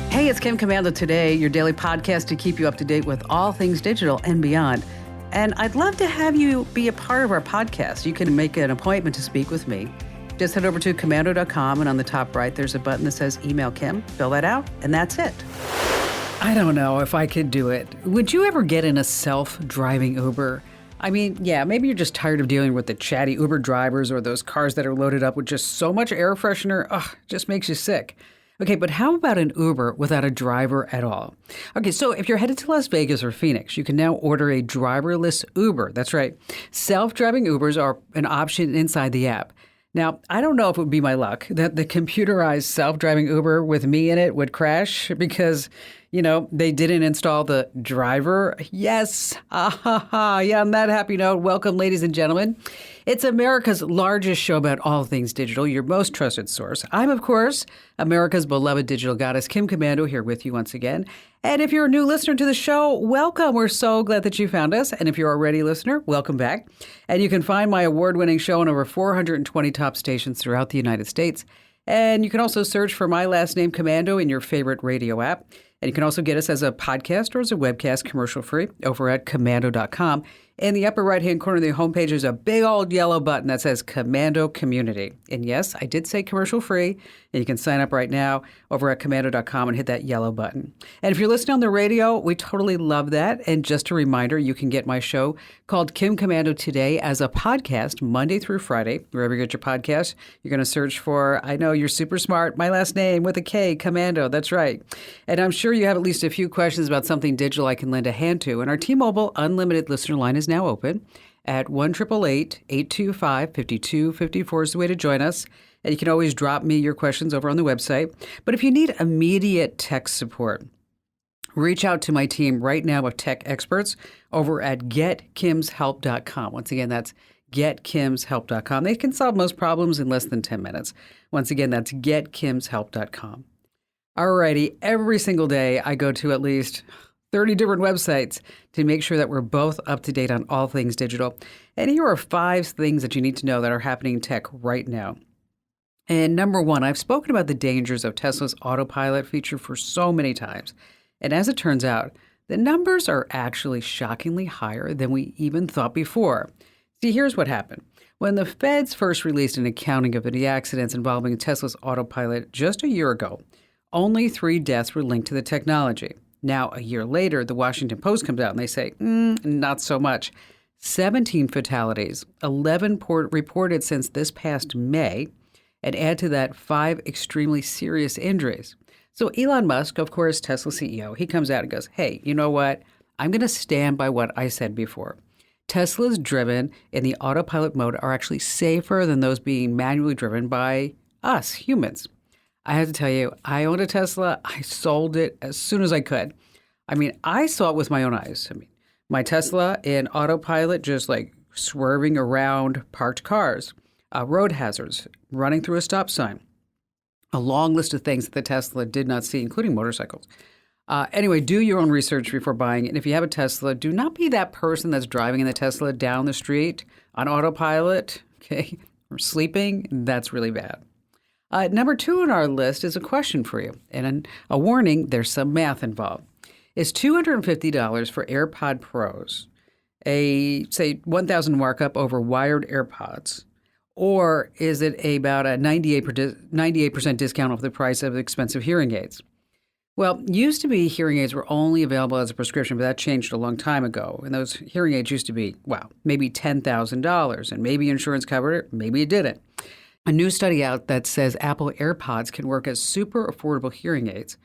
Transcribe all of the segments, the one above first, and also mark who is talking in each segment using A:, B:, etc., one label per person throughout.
A: Hey, it's Kim Commando today, your daily podcast to keep you up to date with all things digital and beyond. And I'd love to have you be a part of our podcast. You can make an appointment to speak with me. Just head over to Commando.com, and on the top right, there's a button that says Email Kim. Fill that out, and that's it. I don't know if I could do it. Would you ever get in a self-driving Uber? I mean, yeah, maybe you're just tired of dealing with the chatty Uber drivers or those cars that are loaded up with just so much air freshener. Ugh, just makes you sick. Okay, but how about an Uber without a driver at all? Okay, so if you're headed to Las Vegas or Phoenix, you can now order a driverless Uber. That's right. Self-driving Ubers are an option inside the app. Now, I don't know if it would be my luck that the computerized self-driving Uber with me in it would crash because, they didn't install the driver. Yes. Yeah, on that happy note, welcome, ladies and gentlemen. It's America's largest show about all things digital, your most trusted source. I'm, of course, America's beloved digital goddess, Kim Commando, here with you once again. And if you're a new listener to the show, welcome. We're so glad that you found us. And if you're already a listener, welcome back. And you can find my award-winning show on over 420 top stations throughout the United States. And you can also search for my last name, Commando, in your favorite radio app. And you can also get us as a podcast or as a webcast commercial-free over at Commando.com. In the upper right-hand corner of the homepage, there's a big old yellow button that says Commando Community. And yes, I did say commercial-free, and you can sign up right now over at Commando.com and hit that yellow button. And if you're listening on the radio, we totally love that. And just a reminder, you can get my show called Kim Commando Today as a podcast Monday through Friday. Wherever you get your podcast, you're going to search for, I know you're super smart, my last name with a K, Commando. That's right. And I'm sure you have at least a few questions about something digital I can lend a hand to. And our T-Mobile Unlimited listener line is now open at 1-888-825-5254 is the way to join us. And you can always drop me your questions over on the website. But if you need immediate tech support, reach out to my team right now of tech experts over at getkimshelp.com. Once again, that's getkimshelp.com. They can solve most problems in less than 10 minutes. Once again, that's getkimshelp.com. Alrighty, every single day I go to at least 30 different websites to make sure that we're both up to date on all things digital. And here are 5 things that you need to know that are happening in tech right now. And number 1, I've spoken about the dangers of Tesla's autopilot feature for so many times. And as it turns out, the numbers are actually shockingly higher than we even thought before. See, here's what happened. When the feds first released an accounting of the accidents involving Tesla's autopilot just a year ago, only 3 deaths were linked to the technology. Now, a year later, the Washington Post comes out and they say, not so much. 17 fatalities, 11 reported since this past May, and add to that 5 extremely serious injuries. So Elon Musk, of course, Tesla CEO, he comes out and goes, hey, you know what? I'm going to stand by what I said before. Teslas driven in the autopilot mode are actually safer than those being manually driven by us, humans. I have to tell you, I owned a Tesla. I sold it as soon as I could. I mean, I saw it with my own eyes. I mean, my Tesla in autopilot just like swerving around parked cars, road hazards, running through a stop sign, a long list of things that the Tesla did not see, including motorcycles. Anyway, do your own research before buying it. And if you have a Tesla, do not be that person that's driving in the Tesla down the street on autopilot, okay, or sleeping. That's really bad. Number 2 on our list is a question for you. And a warning, there's some math involved. Is $250 for AirPod Pros a, say, $1,000 markup over wired AirPods? Or is it about a 98% discount off the price of expensive hearing aids? Well, used to be hearing aids were only available as a prescription, but that changed a long time ago. And those hearing aids used to be, maybe $10,000. And maybe insurance covered it, maybe it didn't. A new study out that says Apple AirPods can work as super affordable hearing aids,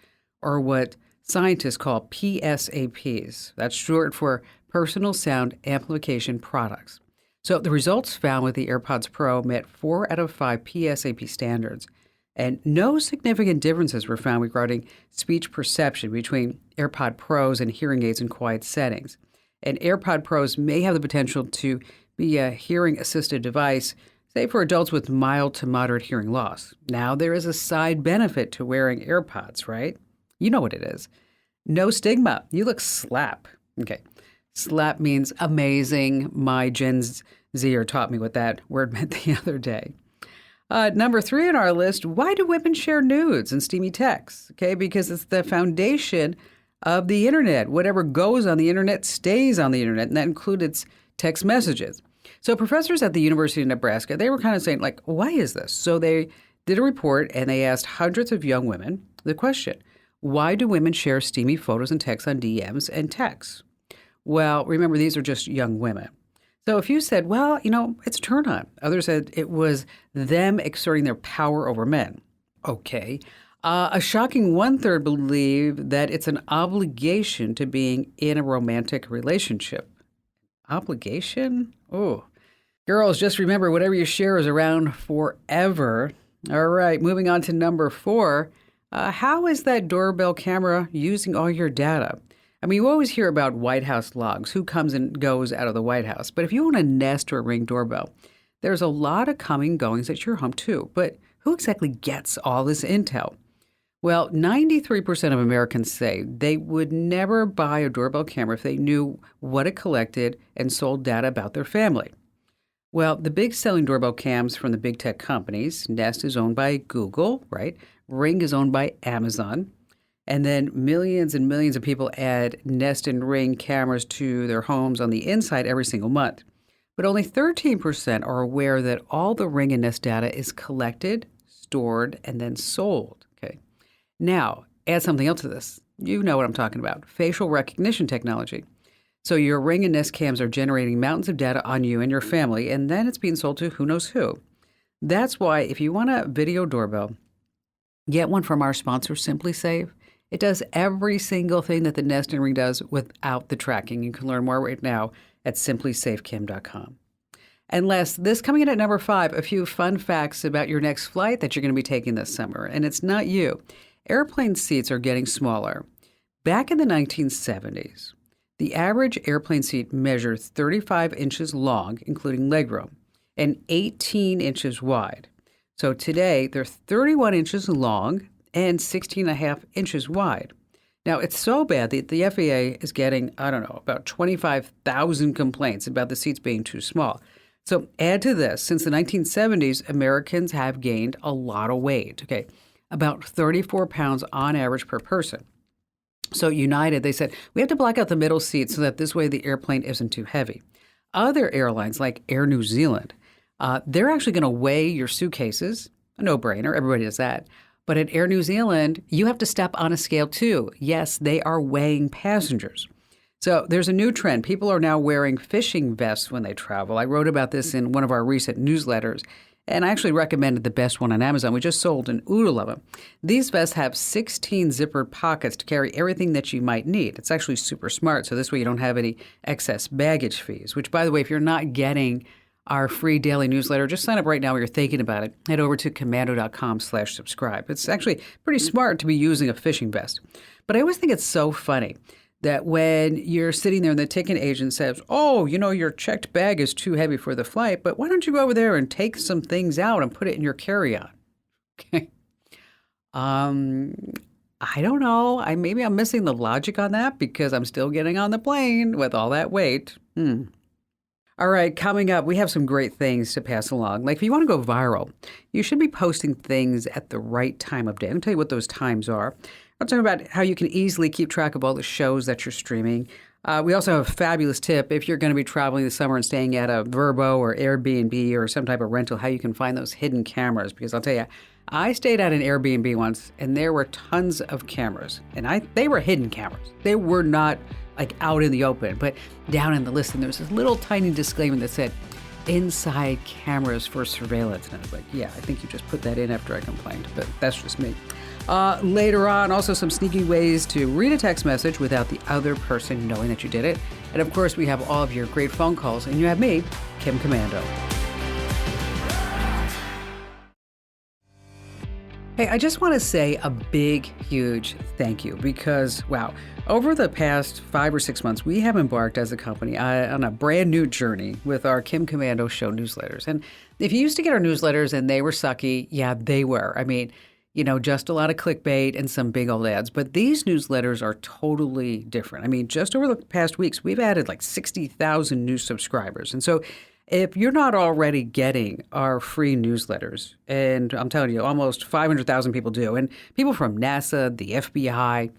A: or what scientists call PSAPs. That's short for Personal Sound Amplification Products. So the results found with the AirPods Pro met 4 out of 5 PSAP standards, and no significant differences were found regarding speech perception between AirPod Pros and hearing aids in quiet settings. And AirPod Pros may have the potential to be a hearing-assisted device, say for adults with mild to moderate hearing loss. Now, there is a side benefit to wearing AirPods, right? You know what it is. No stigma. You look slap. Okay. Slap means amazing. My Gen Zer taught me what that word meant the other day. Number 3 on our list, why do women share nudes and steamy texts? Okay, because it's the foundation of the internet. Whatever goes on the internet stays on the internet, and that includes text messages. So professors at the University of Nebraska, they were kind of saying, like, why is this? So they did a report, and they asked hundreds of young women the question, why do women share steamy photos and texts on DMs and texts? Well, remember, these are just young women. So if you said, well, it's a turn on. Others said it was them exerting their power over men. Okay. A shocking 1/3 believe that it's an obligation to being in a romantic relationship. Obligation? Oh. Girls, just remember, whatever you share is around forever. All right, moving on to number 4. How is that doorbell camera using all your data? I mean, you always hear about White House logs, who comes and goes out of the White House. But if you own a Nest or a Ring doorbell, there's a lot of coming goings at your home too. But who exactly gets all this intel? Well, 93% of Americans say they would never buy a doorbell camera if they knew what it collected and sold data about their family. Well, the big selling doorbell cams from the big tech companies, Nest is owned by Google, right? Ring is owned by Amazon. And then millions and millions of people add Nest and Ring cameras to their homes on the inside every single month. But only 13% are aware that all the Ring and Nest data is collected, stored, and then sold. Okay. Now, add something else to this. You know what I'm talking about. Facial recognition technology. So your Ring and Nest cams are generating mountains of data on you and your family, and then it's being sold to who knows who. That's why if you want a video doorbell, get one from our sponsor, SimpliSafe. It does every single thing that the Nest and Ring does without the tracking. You can learn more right now at simplysafecam.com. And last, this coming in at number 5, a few fun facts about your next flight that you're going to be taking this summer. And it's not you. Airplane seats are getting smaller. Back in the 1970s, the average airplane seat measured 35 inches long, including legroom, and 18 inches wide. So today, they're 31 inches long and 16.5 inches wide. Now, it's so bad that the FAA is getting, about 25,000 complaints about the seats being too small. So add to this, since the 1970s, Americans have gained a lot of weight, okay, about 34 pounds on average per person. So United, they said, we have to block out the middle seat so that this way the airplane isn't too heavy. Other airlines like Air New Zealand, they're actually going to weigh your suitcases, a no-brainer, everybody does that. But at Air New Zealand, you have to step on a scale too. Yes, they are weighing passengers. So there's a new trend. People are now wearing fishing vests when they travel. I wrote about this in one of our recent newsletters, and I actually recommended the best one on Amazon. We just sold an oodle of them. These vests have 16 zippered pockets to carry everything that you might need. It's actually super smart, so this way you don't have any excess baggage fees, which, by the way, if you're not getting our free daily newsletter, just sign up right now while you're thinking about it. Head over to commando.com/subscribe. It's actually pretty smart to be using a fishing vest. But I always think it's so funny that when you're sitting there and the ticket agent says, your checked bag is too heavy for the flight, but why don't you go over there and take some things out and put it in your carry-on? Okay. I don't know. Maybe I'm missing the logic on that because I'm still getting on the plane with all that weight. All right, coming up, we have some great things to pass along. Like if you want to go viral, you should be posting things at the right time of day. I'll tell you what those times are. I'll talk about how you can easily keep track of all the shows that you're streaming. We also have a fabulous tip if you're going to be traveling this summer and staying at a Vrbo or Airbnb or some type of rental, how you can find those hidden cameras. Because I'll tell you, I stayed at an Airbnb once and there were tons of cameras. And they were hidden cameras. They were not like out in the open, but down in the listing, there was this little tiny disclaimer that said, inside cameras for surveillance. And I was like, yeah, I think you just put that in after I complained, but that's just me. Later on, also some sneaky ways to read a text message without the other person knowing that you did it. And of course, we have all of your great phone calls, and you have me, Kim Commando. Hey, I just want to say a big, huge thank you because, wow, over the past 5 or 6 months, we have embarked as a company on a brand new journey with our Kim Commando Show newsletters. And if you used to get our newsletters and they were sucky, yeah, they were. I mean, just a lot of clickbait and some big old ads. But these newsletters are totally different. I mean, just over the past weeks, we've added like 60,000 new subscribers. And so If you're not already getting our free newsletters, and I'm telling you, almost 500,000 people do, and people from NASA, the FBI,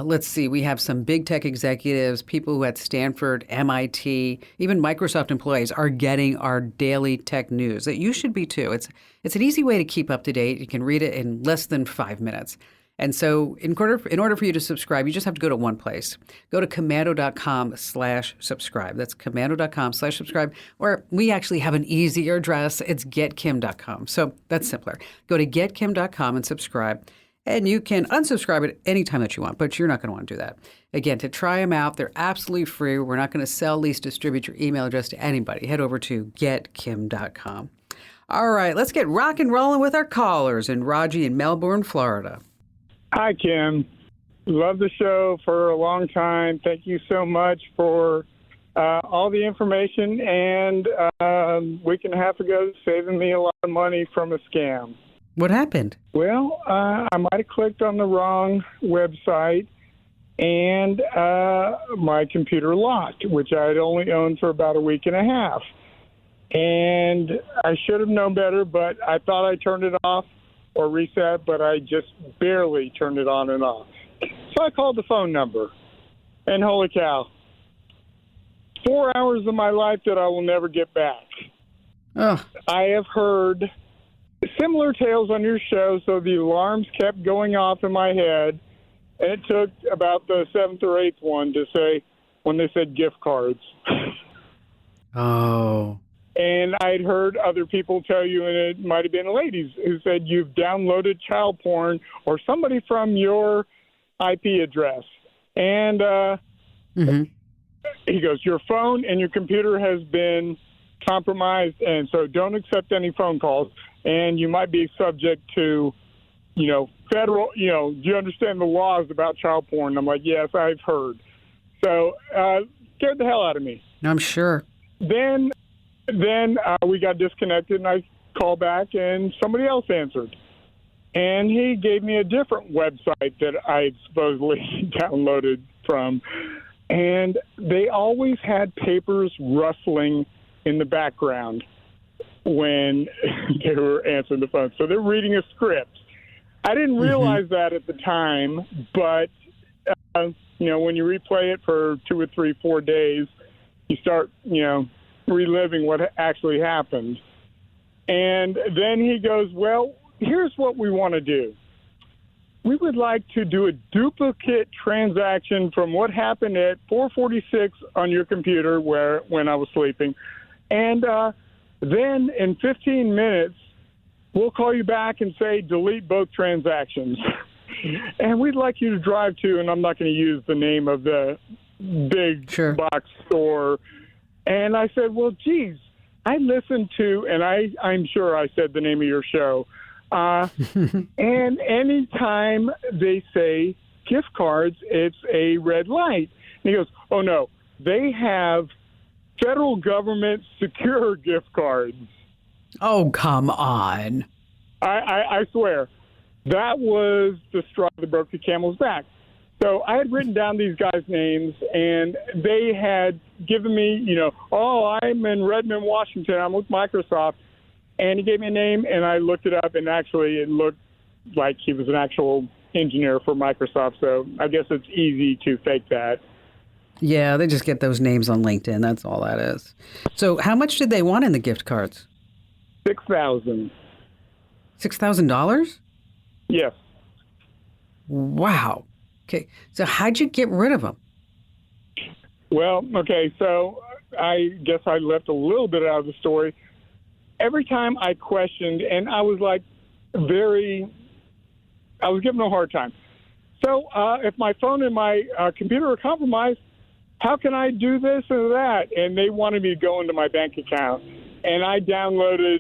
A: let's see, we have some big tech executives, people who at Stanford, MIT, even Microsoft employees are getting our daily tech news. That you should be too. It's an easy way to keep up to date. You can read it in less than 5 minutes. And so in order for you to subscribe, you just have to go to one place. Go to commando.com/subscribe. That's commando.com/subscribe. Or we actually have an easier address. It's getkim.com. So that's simpler. Go to getkim.com and subscribe. And you can unsubscribe at any time that you want, but you're not going to want to do that. Again, to try them out, they're absolutely free. We're not going to sell, lease, distribute your email address to anybody. Head over to getkim.com. All right, let's get rock and rolling with our callers and Raji in Melbourne, Florida.
B: Hi, Kim. Love the show for a long time. Thank you so much for all the information. And a week and a half ago, saving me a lot of money from a scam.
A: What happened?
B: Well, I might have clicked on the wrong website, and my computer locked, which I had only owned for about a week and a half. And I should have known better, but I thought I turned it off or reset, but I just barely turned it on and off. So I called the phone number, and holy cow, 4 hours of my life that I will never get back.
A: Oh.
B: I have heard similar tales on your show, so the alarms kept going off in my head, and it took about the seventh or eighth one to say when they said gift cards.
A: Oh.
B: And I'd heard other people tell you, and it might have been ladies who said you've downloaded child porn or somebody from your IP address. And he goes, your phone and your computer has been compromised, and so don't accept any phone calls. And you might be subject to, federal, do you understand the laws about child porn? I'm like, yes, I've heard. So scared the hell out of me.
A: I'm sure.
B: Then we got disconnected, and I called back, and somebody else answered. And he gave me a different website that I supposedly downloaded from. And they always had papers rustling in the background when they were answering the phone. So they're reading a script. I didn't realize that at the time, but, when you replay it for 2 or 3, 4 days, you start, reliving what actually happened. And then he goes, well, here's what we want to do. We would like to do a duplicate transaction from what happened at 4:46 on your computer when I was sleeping. And then in 15 minutes, we'll call you back and say delete both transactions. And we'd like you to drive to, and I'm not going to use the name of the big box store. And I said, well, geez, I listened to, and I'm sure I said the name of your show. And anytime they say gift cards, it's a red light. And he goes, oh, no, they have federal government secure gift cards.
A: Oh, come on.
B: I swear. That was the straw that broke the camel's back. So I had written down these guys' names, and they had given me, I'm in Redmond, Washington. I'm with Microsoft. And he gave me a name, and I looked it up, and actually it looked like he was an actual engineer for Microsoft. So I guess it's easy to fake that.
A: Yeah, they just get those names on LinkedIn. That's all that is. So how much did they want in the gift cards?
B: $6,000.
A: $6,000?
B: Yes.
A: Wow. Okay, so how'd you get rid of them?
B: Well, okay, so I guess I left a little bit out of the story. Every time I questioned, and I was like I was giving a hard time. So if my phone and my computer are compromised, how can I do this or that? And they wanted me to go into my bank account. And I downloaded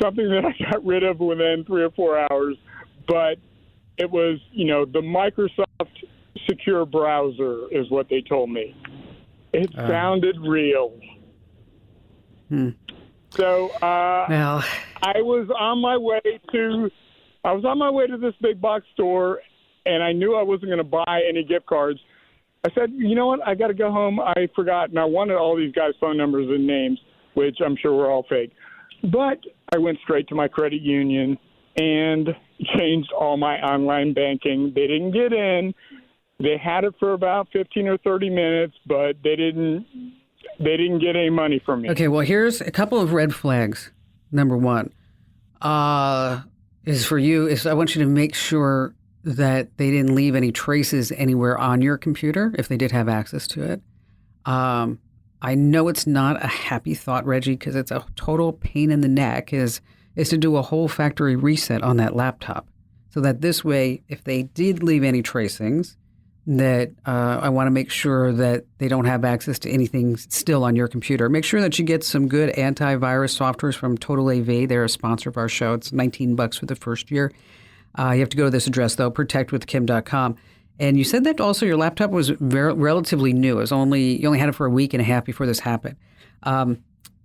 B: something that I got rid of within 3 or 4 hours. But it was, the Microsoft secure browser is what they told me. It sounded real. So
A: well,
B: I was on my way to this big box store, and I knew I wasn't going to buy any gift cards. I said, you know what? I got to go home. I forgot, and I wanted all these guys' phone numbers and names. which I'm sure were all fake. But I went straight to my credit union and changed all my online banking. They didn't get in. They had it for about 15 or 30 minutes, but they didn't get any money from me.
A: Okay, well, here's a couple of red flags. Number one is for you is I want you to make sure that they didn't leave any traces anywhere on your computer if they did have access to it. I know it's not a happy thought, Reggie, because it's a total pain in the neck is to do a whole factory reset on that laptop. So that this way, if they did leave any tracings, that I want to make sure that they don't have access to anything still on your computer. Make sure that you get some good antivirus softwares from Total AV. They're a sponsor of our show. It's $19 for the first year. You have to go to this address, though, protectwithkim.com. And you said that also your laptop was relatively new. You only had it for a week and a half before this happened.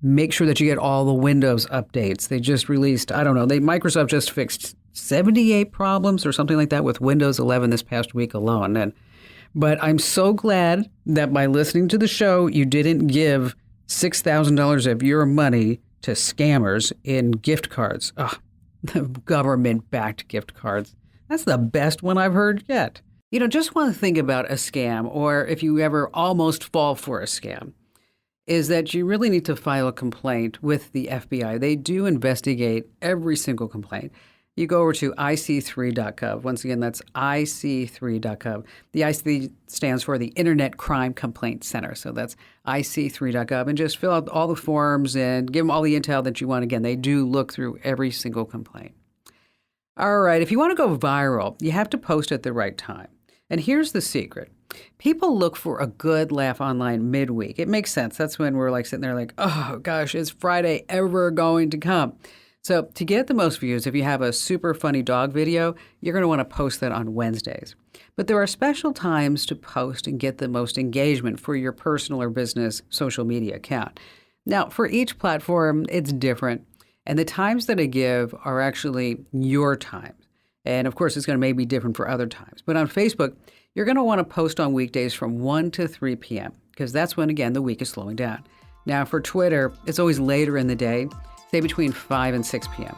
A: Make sure that you get all the Windows updates. They just released, Microsoft just fixed 78 problems or something like that with Windows 11 this past week alone. But I'm so glad that by listening to the show, you didn't give $6,000 of your money to scammers in gift cards. The government-backed gift cards. That's the best one I've heard yet. Just want to think about a scam, or if you ever almost fall for a scam, is that you really need to file a complaint with the FBI. They do investigate every single complaint. You go over to ic3.gov. Once again, that's ic3.gov. The IC stands for the Internet Crime Complaint Center. So that's ic3.gov. And just fill out all the forms and give them all the intel that you want. Again, they do look through every single complaint. All right, if you want to go viral, you have to post at the right time. And here's the secret. People look for a good laugh online midweek. It makes sense. That's when we're sitting there oh gosh, is Friday ever going to come? So to get the most views, if you have a super funny dog video, you're going to want to post that on Wednesdays. But there are special times to post and get the most engagement for your personal or business social media account. Now, for each platform, it's different. And the times that I give are actually your times. And of course, it's going to maybe be different for other times. But on Facebook, you're going to want to post on weekdays from 1 to 3 p.m. because that's when, again, the week is slowing down. Now, for Twitter, it's always later in the day, say between 5 and 6 p.m.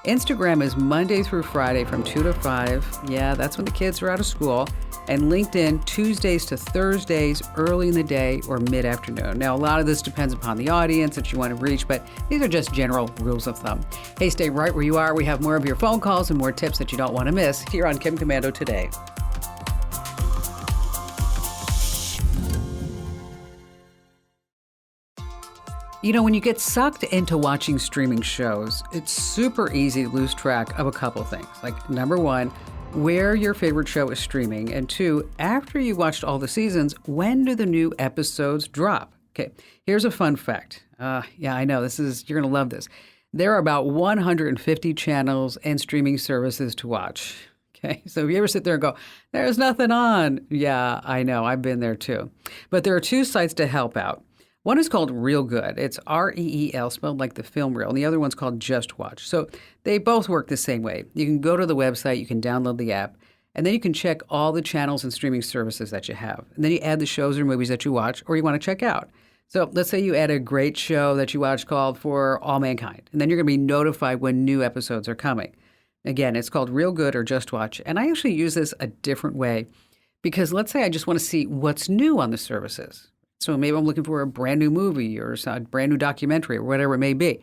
A: Instagram is Monday through Friday from 2 to 5. Yeah, that's when the kids are out of school. And LinkedIn, Tuesdays to Thursdays, early in the day or mid-afternoon. Now, a lot of this depends upon the audience that you want to reach, but these are just general rules of thumb. Hey, stay right where you are. We have more of your phone calls and more tips that you don't want to miss here on Kim Commando Today. When you get sucked into watching streaming shows, it's super easy to lose track of a couple things. Like, number one, where your favorite show is streaming, and two, after you watched all the seasons, when do the new episodes drop? Okay, here's a fun fact. Yeah, I know, you're going to love this. There are about 150 channels and streaming services to watch. Okay, so if you ever sit there and go, there's nothing on. Yeah, I know, I've been there too. But there are two sites to help out. One is called Real Good. It's REEL, spelled like the film reel. And the other one's called Just Watch. So they both work the same way. You can go to the website, you can download the app, and then you can check all the channels and streaming services that you have. And then you add the shows or movies that you watch or you want to check out. So let's say you add a great show that you watch called For All Mankind. And then you're going to be notified when new episodes are coming. Again, it's called Real Good or Just Watch. And I actually use this a different way because let's say I just want to see what's new on the services. So maybe I'm looking for a brand new movie or a brand new documentary or whatever it may be,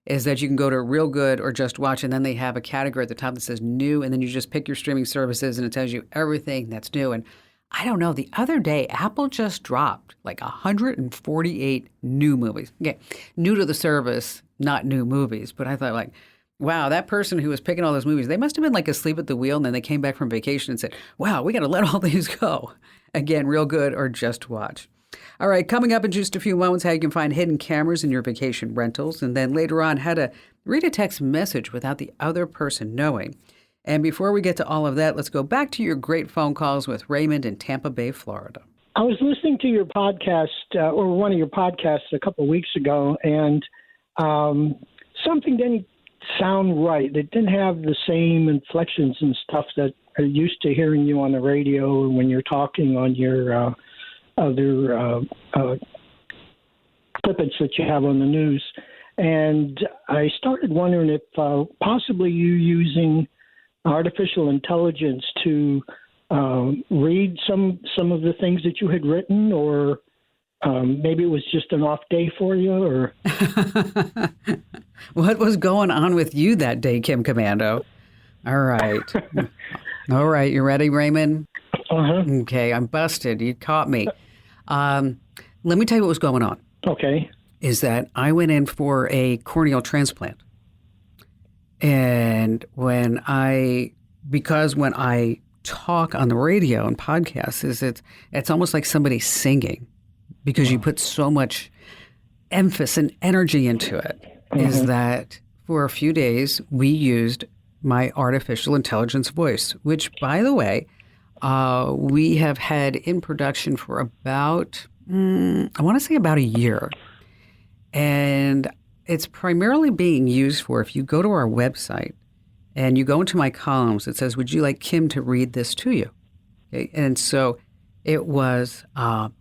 A: is that you can go to Real Good or Just Watch, and then they have a category at the top that says new, and then you just pick your streaming services, and it tells you everything that's new. And I don't know, the other day, Apple just dropped 148 new movies. Okay, new to the service, not new movies. But I thought wow, that person who was picking all those movies, they must have been asleep at the wheel, and then they came back from vacation and said, wow, we got to let all these go. Again, Real Good or Just Watch. All right, coming up in just a few moments, how you can find hidden cameras in your vacation rentals. And then later on, how to read a text message without the other person knowing. And before we get to all of that, let's go back to your great phone calls with Raymond in Tampa Bay, Florida.
C: I was listening to your podcast, or one of your podcasts a couple of weeks ago, and something didn't sound right. It didn't have the same inflections and stuff that I'm used to hearing you on the radio when you're talking on your other snippets that you have on the news. And I started wondering if possibly you using artificial intelligence to read some of the things that you had written, or maybe it was just an off day for you, or
A: what was going on with you that day, Kim Commando? All right. All right. You ready, Raymond?
C: Uh-huh.
A: Okay. I'm busted. You caught me. Let me tell you what was going on.
C: Okay.
A: Is that I went in for a corneal transplant. And when I talk on the radio and podcasts, it's almost like somebody singing, because you put so much emphasis and energy into it. Is that for a few days we used my artificial intelligence voice, which, by the way, we have had in production for about, I want to say about a year. And it's primarily being used for, if you go to our website and you go into my columns, it says, would you like Kim to read this to you? Okay. And so it was,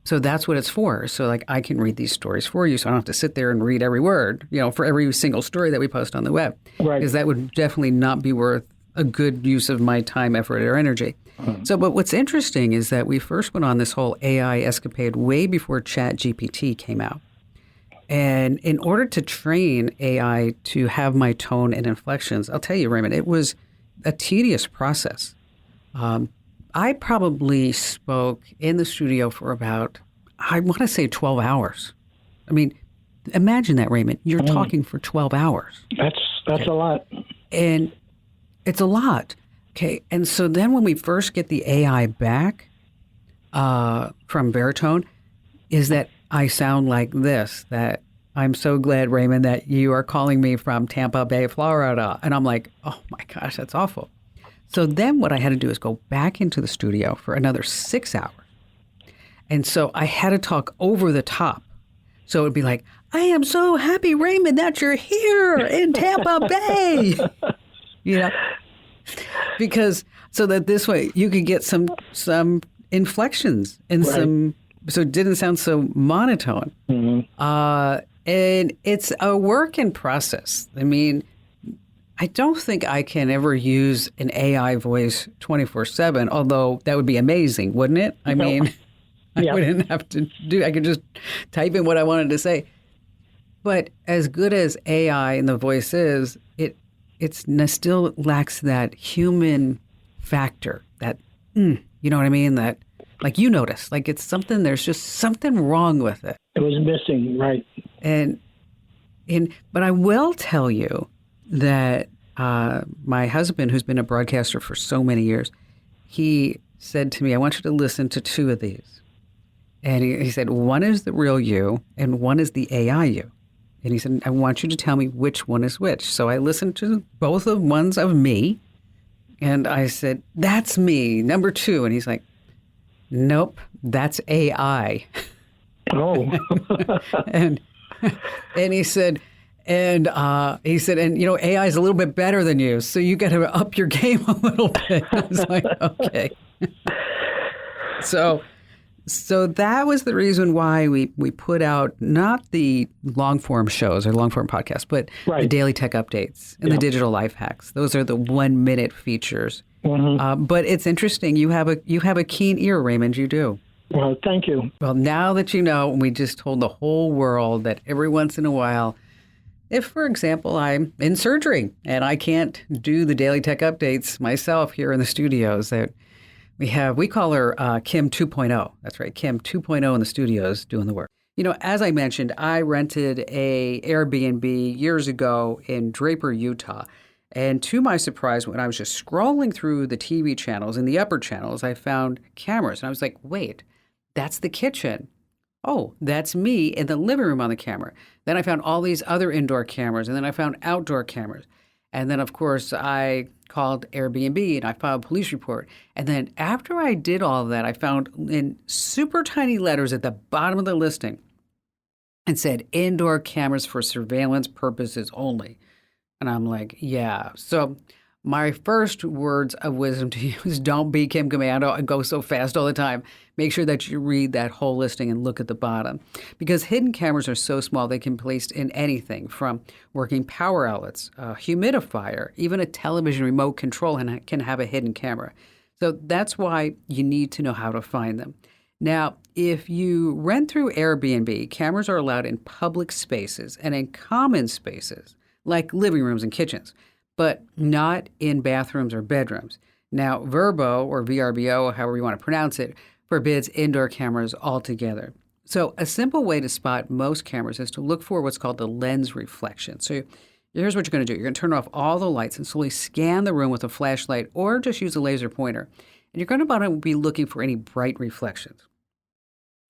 A: so that's what it's for. So like I can read these stories for you, so I don't have to sit there and read every word, for every single story that we post on the web.
C: Right.
A: Because that would definitely not be worth a good use of my time, effort, or energy. So, but what's interesting is that we first went on this whole AI escapade way before ChatGPT came out. And in order to train AI to have my tone and inflections, I'll tell you, Raymond, it was a tedious process. I probably spoke in the studio for about, I want to say 12 hours. I mean, imagine that, Raymond. You're talking for 12 hours.
C: That's a lot.
A: And it's a lot. Okay. And so then when we first get the AI back from Veritone, is that I sound like this, that I'm so glad, Raymond, that you are calling me from Tampa Bay, Florida. And I'm like, oh my gosh, that's awful. So then what I had to do is go back into the studio for another 6 hours. And so I had to talk over the top. So it would be like, I am so happy, Raymond, that you're here in Tampa Bay. Because so that this way you could get some inflections and some, so it didn't sound so monotone. And it's a work in process. I mean, I don't think I can ever use an AI voice 24/7, although that would be amazing, wouldn't it? I mean, I wouldn't have to I could just type in what I wanted to say. But as good as AI and the voice is, it still lacks that human factor, that, you know what I mean? That, like you notice, like it's something, there's just something wrong with it.
C: It was missing, right.
A: But I will tell you that my husband, who's been a broadcaster for so many years, he said to me, I want you to listen to two of these. And he said, one is the real you and one is the AI you. And he said, I want you to tell me which one is which. So I listened to both of ones of me. And I said, that's me, number two. And he's like, nope, that's AI.
C: Oh.
A: and he said, and AI is a little bit better than you, so you got to up your game a little bit. I was like, okay. So that was the reason why we put out not the long form shows or long form podcasts, but the daily tech updates and the digital life hacks. Those are the 1 minute features. But it's interesting. You have a keen ear, Raymond. You do.
C: Well, thank you.
A: Well, now that you know, we just told the whole world that every once in a while, if, for example, I'm in surgery and I can't do the daily tech updates myself here in the studios, that we call her Kim 2.0. That's right, Kim 2.0 in the studios doing the work. As I mentioned, I rented a Airbnb years ago in Draper, Utah. And to my surprise, when I was just scrolling through the TV channels, in the upper channels, I found cameras. And I was like, wait, that's the kitchen. Oh, that's me in the living room on the camera. Then I found all these other indoor cameras, and then I found outdoor cameras. And then, of course, I called Airbnb and I filed a police report. And then after I did all of that, I found in super tiny letters at the bottom of the listing, it said indoor cameras for surveillance purposes only. And I'm like, yeah. So My first words of wisdom to you is don't be Kim Commando and go so fast all the time. Make sure that you read that whole listing and look at the bottom. Because hidden cameras are so small, they can be placed in anything from working power outlets, a humidifier, even a television remote control can have a hidden camera. So that's why you need to know how to find them. Now, if you rent through Airbnb, cameras are allowed in public spaces and in common spaces, like living rooms and kitchens, but not in bathrooms or bedrooms. Now, Verbo, or VRBO, however you want to pronounce it, forbids indoor cameras altogether. So a simple way to spot most cameras is to look for what's called the lens reflection. So here's what you're going to do. You're going to turn off all the lights and slowly scan the room with a flashlight or just use a laser pointer. And you're going to be looking for any bright reflections.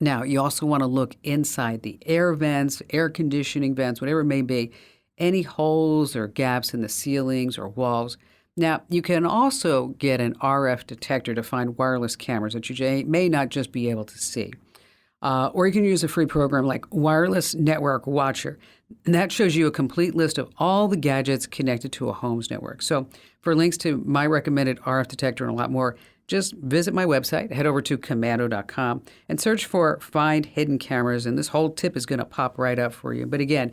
A: Now, you also want to look inside the air vents, air conditioning vents, whatever it may be, any holes or gaps in the ceilings or walls. Now, you can also get an RF detector to find wireless cameras that you may not just be able to see. Or you can use a free program like Wireless Network Watcher. And that shows you a complete list of all the gadgets connected to a home's network. So for links to my recommended RF detector and a lot more, just visit my website, head over to Commando.com, and search for Find Hidden Cameras. And this whole tip is going to pop right up for you. But again,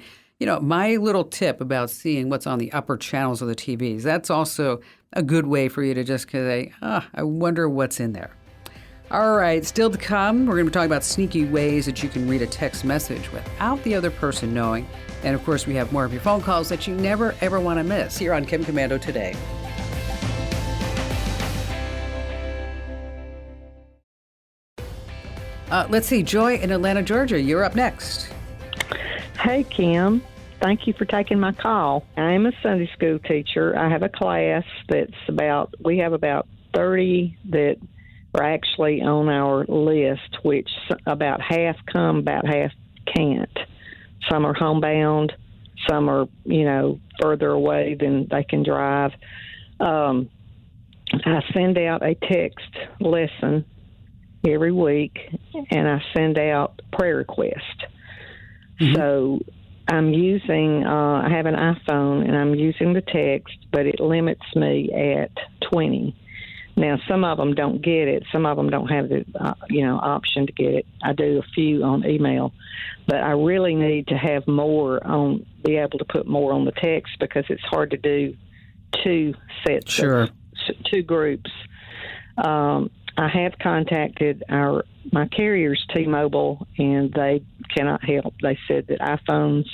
A: my little tip about seeing what's on the upper channels of the TVs, that's also a good way for you to just say, I wonder what's in there. All right, still to come, we're going to be talking about sneaky ways that you can read a text message without the other person knowing. And of course, we have more of your phone calls that you never, ever want to miss here on Kim Commando Today. Let's see, Joy in Atlanta, Georgia, you're up next.
D: Hey, Kim. Thank you for taking my call. I'm a Sunday school teacher. I have a class we have about 30 that are actually on our list, which about half come, about half can't. Some are homebound, some are, further away than they can drive. I send out a text lesson every week, and I send out prayer requests. Mm-hmm. So I'm using, I have an iPhone, and I'm using the text, but it limits me at 20. Now, some of them don't get it. Some of them don't have the, option to get it. I do a few on email, but I really need to have be able to put more on the text because it's hard to do two sets, two groups. I have contacted my carriers, T-Mobile, and they cannot help. They said that iPhones,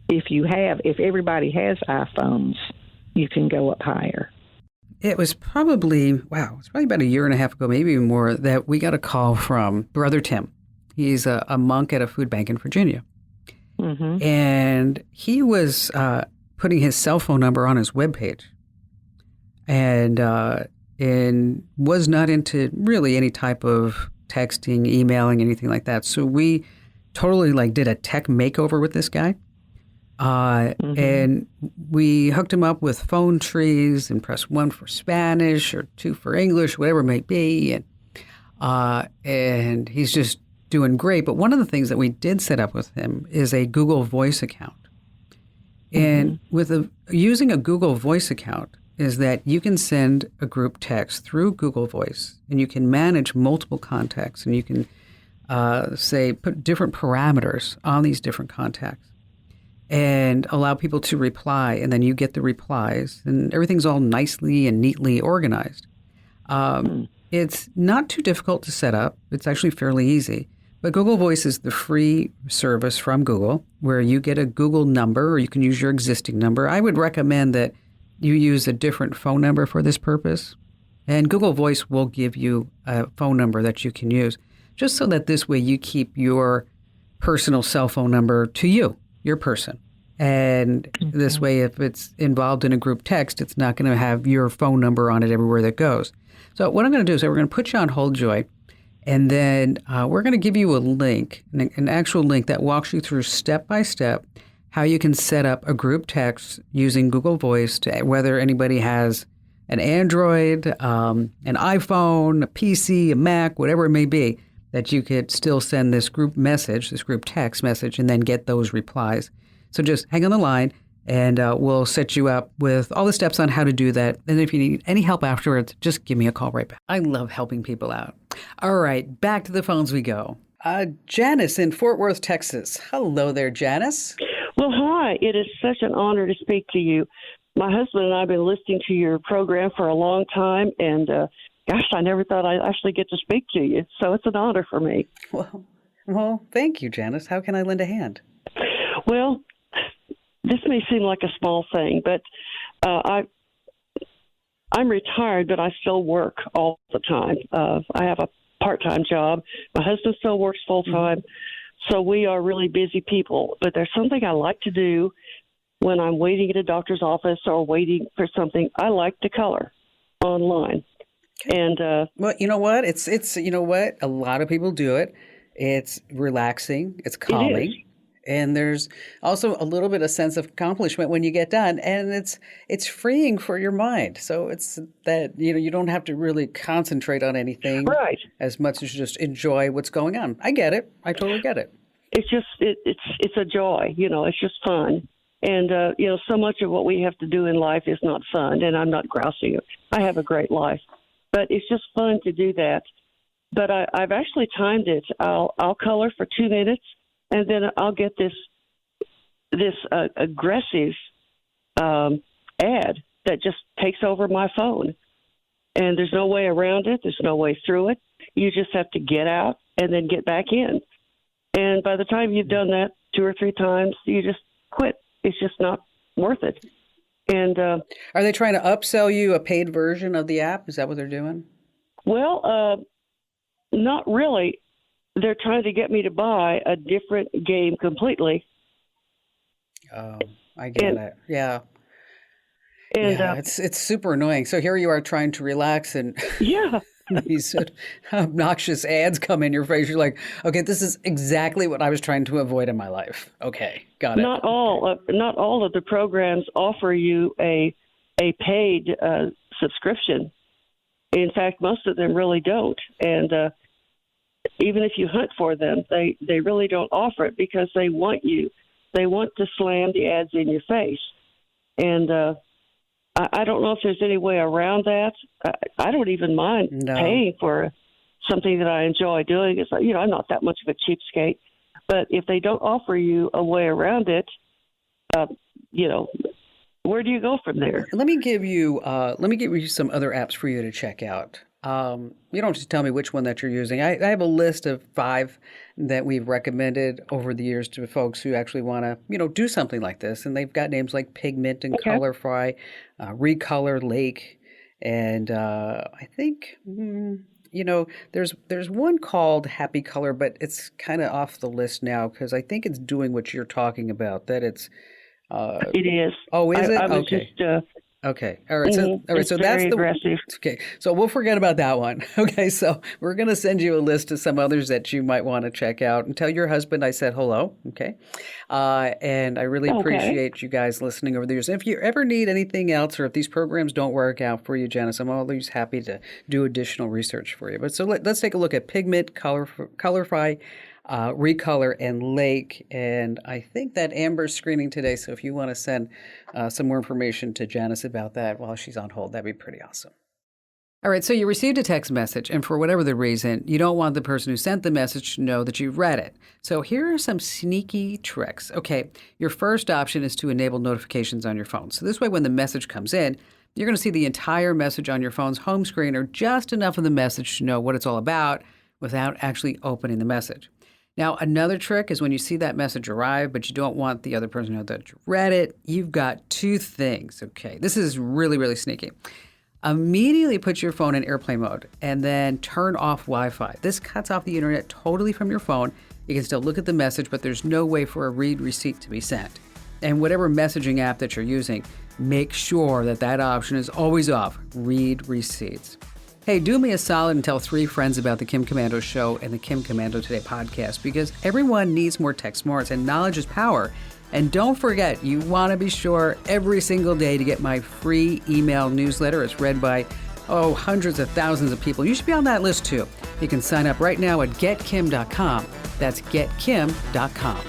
D: if everybody has iPhones, you can go up higher.
A: It was probably about a year and a half ago, maybe even more, that we got a call from Brother Tim. He's a monk at a food bank in Virginia. Mm-hmm. And he was putting his cell phone number on his webpage. And was not into really any type of texting, emailing, anything like that. So we totally did a tech makeover with this guy. Mm-hmm. And we hooked him up with phone trees and press 1 for Spanish or 2 for English, whatever it may be. And he's just doing great. But one of the things that we did set up with him is a Google Voice account. And using a Google Voice account is that you can send a group text through Google Voice, and you can manage multiple contacts, and you can put different parameters on these different contacts and allow people to reply, and then you get the replies, and everything's all nicely and neatly organized. It's not too difficult to set up. It's actually fairly easy. But Google Voice is the free service from Google where you get a Google number, or you can use your existing number. I would recommend that you use a different phone number for this purpose. And Google Voice will give you a phone number that you can use, just so that this way you keep your personal cell phone number to you, your person. And this way, if it's involved in a group text, it's not going to have your phone number on it everywhere that goes. So what I'm going to do is we're going to put you on hold, Joy, and then we're going to give you a link, an actual link that walks you through step by step how you can set up a group text using Google Voice, to whether anybody has an Android, an iPhone, a PC, a Mac, whatever it may be, that you could still send this group text message, and then get those replies. So just hang on the line, And we'll set you up with all the steps on how to do that. And if you need any help afterwards, just give me a call right back. I love helping people out. All right, back to the phones we go. Janice in Fort Worth, Texas. Hello there, Janice.
E: Well, hi. It is such an honor to speak to you. My husband and I have been listening to your program for a long time, and gosh, I never thought I'd actually get to speak to you. So it's an honor for me.
A: Well, thank you, Janice. How can I lend a hand?
E: Well, this may seem like a small thing, but I'm retired, but I still work all the time. I have a part-time job. My husband still works full-time, so we are really busy people. But there's something I like to do when I'm waiting at a doctor's office or waiting for something. I like to color online. And
A: well, you know what? It's you know what? A lot of people do it. It's relaxing. It's calming.
E: It is.
A: And there's also a little bit of sense of accomplishment when you get done, and it's freeing for your mind. So it's that, you don't have to really concentrate on anything
E: right
A: as much as just enjoy what's going on. I get it. I totally get it.
E: It's just it's a joy. It's just fun. And so much of what we have to do in life is not fun. And I'm not grousing. I have a great life, but it's just fun to do that. But I've actually timed it. I'll color for 2 minutes. And then I'll get this aggressive ad that just takes over my phone. And there's no way around it. There's no way through it. You just have to get out and then get back in. And by the time you've done that 2 or 3 times, you just quit. It's just not worth it. And
A: are they trying to upsell you a paid version of the app? Is that what they're doing?
E: Well, not really. They're trying to get me to buy a different game completely. Oh,
A: I get it. Yeah. And it's super annoying. So here you are trying to relax, and
E: yeah,
A: these obnoxious ads come in your face. You're like, okay, this is exactly what I was trying to avoid in my life. Okay, got it.
E: Not all of the programs offer you a paid subscription. In fact, most of them really don't. And even if you hunt for them, they really don't offer it because they want to slam the ads in your face. And I don't know if there's any way around that. I don't even mind paying for something that I enjoy doing. It's like, I'm not that much of a cheapskate. But if they don't offer you a way around it, where do you go from there?
A: Let me give you some other apps for you to check out. You don't have to tell me which one that you're using. I have a list of 5 that we've recommended over the years to folks who actually want to, do something like this. And they've got names like Pigment and Colorfy, Recolor, Lake, and I think, there's one called Happy Color, but it's kind of off the list now because I think it's doing what you're talking about. That it's.
E: It is.
A: Oh, is it?
E: I was
A: okay.
E: Just,
A: okay. All right. So, so that's
E: aggressive.
A: Okay. So we'll forget about that one. Okay. So we're going to send you a list of some others that you might want to check out, and tell your husband I said hello. Okay. And I really appreciate you guys listening over the years. If you ever need anything else, or if these programs don't work out for you, Janice, I'm always happy to do additional research for you. But so let's take a look at Pigment, Colorfy, Recolor, and Lake. And I think that Amber's screening today, so if you want to send some more information to Janice about that while she's on hold, that'd be pretty awesome. All right, so you received a text message, and for whatever the reason, you don't want the person who sent the message to know that you've read it. So here are some sneaky tricks. Okay, your first option is to enable notifications on your phone. So this way, when the message comes in, you're going to see the entire message on your phone's home screen, or just enough of the message to know what it's all about without actually opening the message. Now, another trick is when you see that message arrive, but you don't want the other person to know that you read it, you've got 2 things, okay? This is really, really sneaky. Immediately put your phone in airplane mode and then turn off Wi-Fi. This cuts off the internet totally from your phone. You can still look at the message, but there's no way for a read receipt to be sent. And whatever messaging app that you're using, make sure that that option is always off, read receipts. Hey, do me a solid and tell 3 friends about the Kim Commando Show and the Kim Commando Today podcast, because everyone needs more tech smarts, and knowledge is power. And don't forget, you want to be sure every single day to get my free email newsletter. It's read by, hundreds of thousands of people. You should be on that list too. You can sign up right now at getkim.com. That's getkim.com.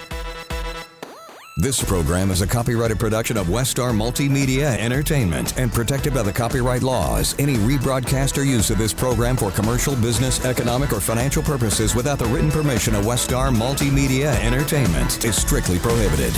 F: This program is a copyrighted production of Westar Multimedia Entertainment and protected by the copyright laws. Any rebroadcast or use of this program for commercial, business, economic, or financial purposes without the written permission of Westar Multimedia Entertainment is strictly prohibited.